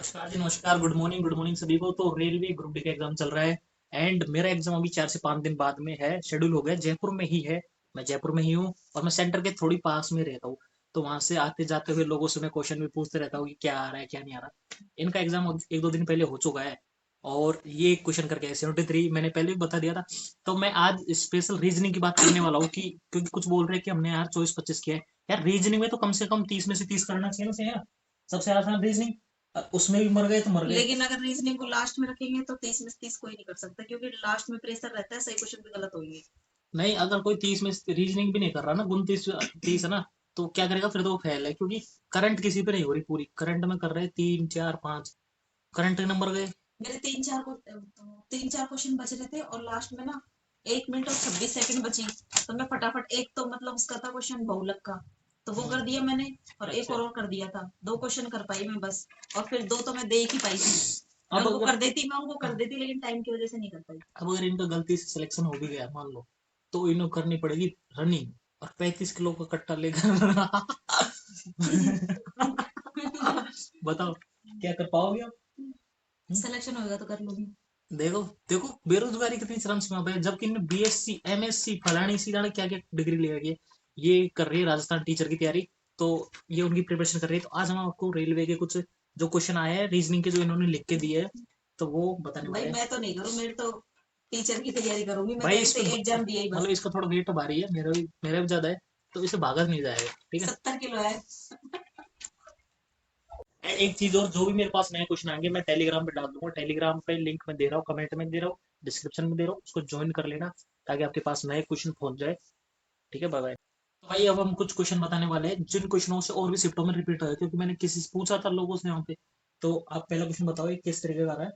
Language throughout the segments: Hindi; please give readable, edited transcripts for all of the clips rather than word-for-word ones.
नमस्कार जी, नमस्कार। गुड मॉर्निंग सभी को। तो रेलवे ग्रुप डी का एग्जाम चल रहा है एंड मेरा एग्जाम अभी 4 से 5 दिन बाद में है, शेड्यूल हो गया। जयपुर में ही है, मैं जयपुर में ही हूँ और मैं सेंटर के थोड़ी पास में रहता हूँ। तो वहां से आते जाते हुए लोगों से मैं क्वेश्चन भी पूछते रहता हूँ कि क्या आ रहा है क्या नहीं आ रहा। इनका एग्जाम 1-2 दिन पहले हो चुका है और ये क्वेश्चन करके 73 मैंने पहले भी बता दिया था। तो मैं आज स्पेशल रीजनिंग की बात करने वाला हूँ कि क्योंकि कुछ बोल रहे हैं कि हमने यार 24-25 किया है। यार रीजनिंग में तो कम से कम 30 में से 30 करना चाहिए ना से यार। सबसे आसान रीजनिंग। उसमें भी मर गए तो मर गए। लेकिन अगर रीजनिंग को लास्ट में रखेंगे तो 30 में से 30 कोई नहीं कर सकता, क्योंकि लास्ट में प्रेशर रहता है, सही क्वेश्चन भी गलत होंगे। नहीं, अगर कोई 30 में रीजनिंग भी नहीं कर रहा ना, 29 30 है ना, तो क्या करेगा फिर? तो वो फेल है, क्योंकि करंट किसी पे नहीं हो रही पूरी। करंट में कर रहे हैं 3 4 5, करंट के नंबर गए। मेरे तीन चार क्वेश्चन बच रहे थे और लास्ट में ना 1 मिनट और 26 सेकंड बची। तो मैं फटाफट, एक तो मतलब उसका था क्वेश्चन बहुलक का, तो वो कर दिया मैंने। और एक अच्छा। और कर दिया था, 2 क्वेश्चन कर पाई मैं बस। और फिर दो तो मैं दे ही पाई थी। अब अगर मैं उनको कर देती, लेकिन टाइम की वजह से नहीं कर पाई। अब अगर इनका गलती से सिलेक्शन हो भी गया मान लो, तो इन्हें करनी पड़ेगी रनिंग और 35 किलो का कट्टा लेकर। बताओ क्या कर पाओगे आप? हम्म? सिलेक्शन होगा तो कर लूंगी। देखो देखो, बेरोजगारी कितनी चरम सीमा पे है, जबकि इन्होंने बीएससी एमएससी फलानी सी जाने क्या क्या डिग्री ले रखी है। ये कर रही है राजस्थान टीचर की तैयारी। तो ये उनकी प्रिपरेशन कर रही है। तो आज हम आपको रेलवे के कुछ जो क्वेश्चन आए हैं रीजनिंग के, जो इन्होंने लिख के दिए है, तो वो बताने भाई वाले हैं। मैं तो नहीं करूँ, मेरे तो टीचर की तैयारी करूंगी, मैंने भाई अभी इस पे से एग्जाम दिया ही मतलब बस। इसका थोड़ा वेट भारी है, मेरा भी ज्यादा है, तो इसे भागा नहीं जाएगा, ठीक है। 70 किलो है। एंड एक चीज और, जो भी मेरे पास नए क्वेश्चन आएंगे मैं टेलीग्राम पे डाल दूंगा। टेलीग्राम पे लिंक मैं दे रहा हूँ, कमेंट में दे रहा हूँ, डिस्क्रिप्शन में दे रहा हूँ, उसको ज्वाइन कर लेना ताकि आपके पास नए क्वेश्चन पहुंच जाए। ठीक है, बाय बाय। तो भाई अब हम कुछ क्वेश्चन बताने वाले हैं जिन क्वेश्चनों से और भी शिफ्टों में रिपीट हुआ है, क्योंकि मैंने किसी से पूछा था लोगों से वहाँ पे। तो आप पहला क्वेश्चन बताओ, ये किस तरीके का आ रहा है?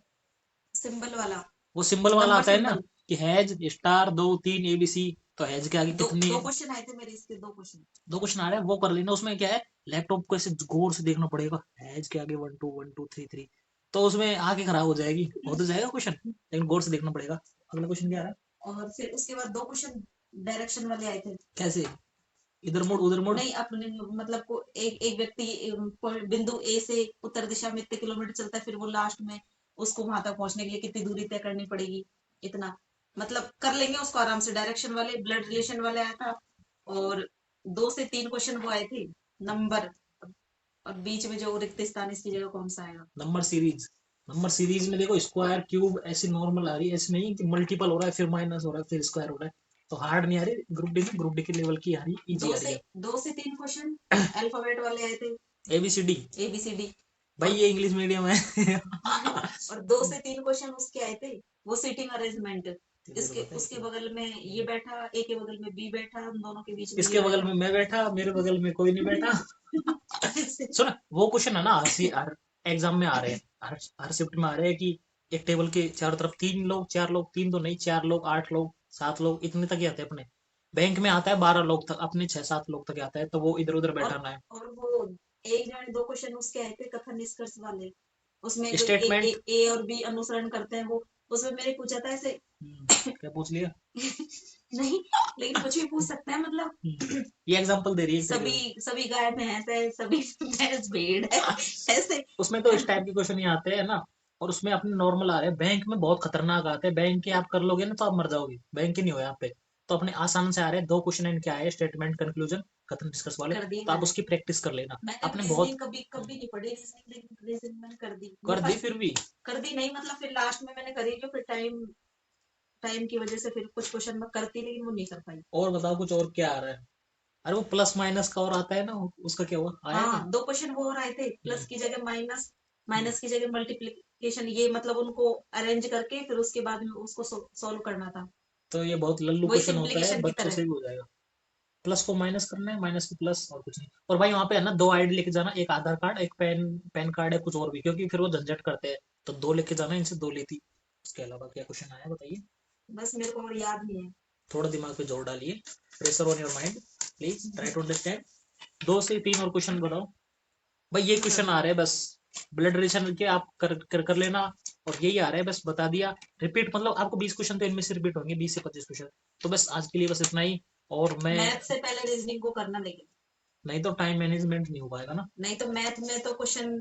सिंबल वाला। वो सिंबल वाला नंबर आता है ना, सिंबल। कि हैज स्टार 2 3 ABC। तो हैज के आगे दो कितनी? दो क्वेश्चन आए थे मेरे, इसके 2 क्वेश्चन। दो क्वेश्चन आ रहे हैं, वो कर लेना। उसमें क्या है, लैपटॉप को ऐसे गौर से देखना पड़ेगा। हैज के आगे 1 2 1 2 3 3, तो उसमें आगे खराब हो जाएगी। हो तो जाएगा क्वेश्चन, लेकिन गौर से देखना पड़ेगा। अगला क्वेश्चन क्या आ रहा है? और फिर उसके बाद 2 क्वेश्चन डायरेक्शन वाले आए थे। कैसे? इधर मुड़ उधर मुड़? नहीं, अपने मतलब को एक एक व्यक्ति बिंदु ए से उत्तर दिशा में इतने किलोमीटर चलता है, फिर वो लास्ट में उसको वहां तक पहुंचने के लिए कितनी दूरी तय करनी पड़ेगी, इतना। मतलब कर लेंगे उसको आराम से। डायरेक्शन वाले, ब्लड रिलेशन वाले आया था। और 2 से 3 क्वेश्चन वो आए थे, नंबर। और बीच में जो रिक्त स्थान, इसकी जगह कौन सा आएगा? नंबर सीरीज में देखो, स्क्वायर क्यूब ऐसी नॉर्मल आ रही है, ऐसे नहीं कि मल्टीपल हो रहा है फिर माइनस हो रहा है फिर स्क्वायर हो रहा है। तो हार्ड नहीं आ रही ग्रुप डी के लेवल की आ रही, इजी दो आ से रही है। 2 से 3 क्वेश्चन अल्फाबेट वाले आए थे। ABCD। ABCD। भाई और ये इंग्लिश मीडियम है। और 2 से 3 क्वेश्चन उसके आए थे, वो सीटिंग अरेंजमेंट। तुझे तो इसके पता उसके है। बगल में ये बैठा, ए के बगल में बी बैठा, उन दोनों के बीच में ये इसके बगल बैठा। में मैं बैठा, मेरे बगल में कोई नहीं बैठा। ऐसे। सुन, वो क्वेश्चन है ना, हर एग्जाम में आ रहे हैं, हर शिफ्ट में आ रहे हैं कि एक टेबल के चारों तरफ 3 लोग 4 लोग, तीन तो नहीं 4 लोग 8 लोग 7 लोग, इतने तक ही आते हैं अपने। बैंक में आता है 12 लोग तक, अपने 6 7 लोग तक आता है, तो वो इधर उधर और बैठाना है। और वो एक जने 2 क्वेश्चन उसके आए थे, कथन निष्कर्ष वाले। उसमें जो स्टेटमेंट। ए और बी अनुसरण करते हैं वो। उसमें मेरे पूछा था ऐसे। क्या पूछ लिया? नहीं, लेकिन कुछ भी पूछ सकते हैं मतलब। ये एग्जांपल दे रही है एक तरीके सभी से। सभी गाय भैंस है, सभी भैंस भेड़ है, ऐसे। उसमें तो इस टाइप के क्वेश्चन ही आते हैं ना। और उसमें अपने नॉर्मल आ रहे हैं, बैंक में बहुत खतरनाक आते हैं। बैंक के आप कर लोगे ना तो आप मर जाओगे, बैंक के नहीं हो यहाँ पे। तो अपने आसान से आ रहे हैं। 2 क्वेश्चन इनके आए, स्टेटमेंट कंक्लूजन, कथन डिस्कस वाले। कर दिए तो आप मैंने। उसकी प्रैक्टिस कर लेना। मैंने आपने बहुत रीजनिंग कभी कभी नहीं पढ़ी, रीजनिंग, लेकिन रीजनिंग मैंने कर दी वो कर दी फर्स्ट। फिर भी। कर दी नहीं, मतलब फिर लास्ट में मैंने करी जो, फिर टाइम टाइम की वजह से फिर कुछ क्वेश्चन मैं करती, लेकिन वो नहीं कर पाई। और बताओ कुछ और क्या आ रहा है? अरे वो प्लस माइनस का और आता है ना, उसका क्या हुआ, आया क्या? हाँ, 2 क्वेश्चन वो और आए थे, हम्म, प्लस की जगह माइनस, हम्म। माइनस की जगह मल्टीप्लिकेशन, ये मतलब उनको अरेंज करके फिर उसके बाद में उसको सॉल्व करना था। तो ये बहुत लल्लू वही क्वेश्चन होता है, सिंप्लीकेशन की बच्चों तरह। से भी हो जाएगा। प्लस को माइनस करना है, माइनस को प्लस, और कुछ नहीं। और भाई वहां पे है ना, 2 ID लेके जाना, एक आधार कार्ड, एक पैन कार्ड है, कुछ और भी, क्योंकि फिर वो झंझट करते हैं। तो 2 लेके जाना, इनसे 2 लेती। उसके अलावा क्या क्वेश्चन आया बताइए? बस मेरे को और याद नहीं है। थोड़ा दिमाग पे जोर डालिए। Pressure on your mind, please try to understand. 2 से 3 और क्वेश्चन बताओ। भाई ये क्वेश्चन आ रहे हैं बस, ब्लड रिलेशन के आप कर लेना। और यही आ रहा है, बस बता दिया। रिपीट मतलब आपको 20 क्वेश्चन तो इनमें से रिपीट होंगे, 20 से 25 क्वेश्चन। तो बस आज के लिए बस इतना ही। और मैं, मैथ से पहले रीजनिंग को करना, लेकिन नहीं तो टाइम मैनेजमेंट नहीं हो पाएगा ना। नहीं तो मैथ में तो क्वेश्चन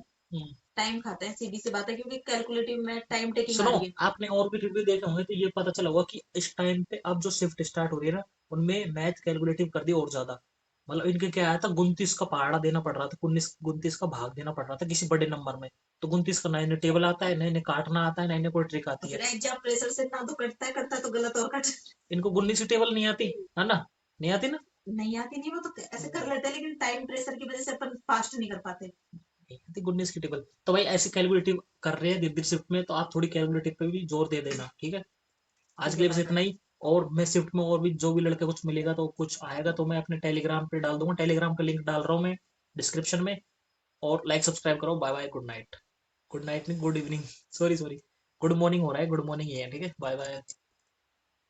टाइम खाता है, सीधी सी बात है, क्योंकि कैलकुलेटिव में टाइम टेकिंग आ सुनो, रही है। आपने और भी रिव्यू देखे होंगे तो ये पता चला होगा कि इस टाइम पे अब जो शिफ्ट स्टार्ट हो रही है ना, उनमें मैथ कैलकुलेटिव कर दी और ज्यादा। मतलब इनके क्या आया था, 29 का पहाड़ा देना पड़ रहा था, 29 का भाग देना पड़ रहा था किसी बड़े नंबर में। तो 29 का नए नए टेबल आता है, नए नए काटना आता है, नई नई कोई ट्रिक और आती फिर है। एग्जाम प्रेशर से ना तो कटता है, करता है तो गलत और कट। इनको 19 की टेबल नहीं आती, है ना? नहीं आती ना? नहीं आती, नहीं, वो तो ऐसे कर नहीं लेते हैं, लेकिन टाइम प्रेशर की वजह से अपन फास्ट नहीं कर पाते। आती 19 की टेबल। तो भाई ऐसे कैलकुलेटिव कर रहे हैं धीरे धीरे शिफ्ट में, तो आप थोड़ी कैलकुलेटिव पे भी जोर दे देना, ठीक है? आज ठीक के है लिए बस भाई। इतना ही। और मैं शिफ्ट में और भी जो भी लड़के कुछ मिलेगा तो कुछ आएगा तो मैं अपने टेलीग्राम पे डाल दूंगा, टेलीग्राम का लिंक डाल रहा हूँ मैं डिस्क्रिप्शन में। और लाइक सब्सक्राइब करो। Bye bye, good night. Good night नहीं, good evening. Sorry sorry, good morning हो रहा है, गुड मॉर्निंग ही है, ठीक है? Bye bye.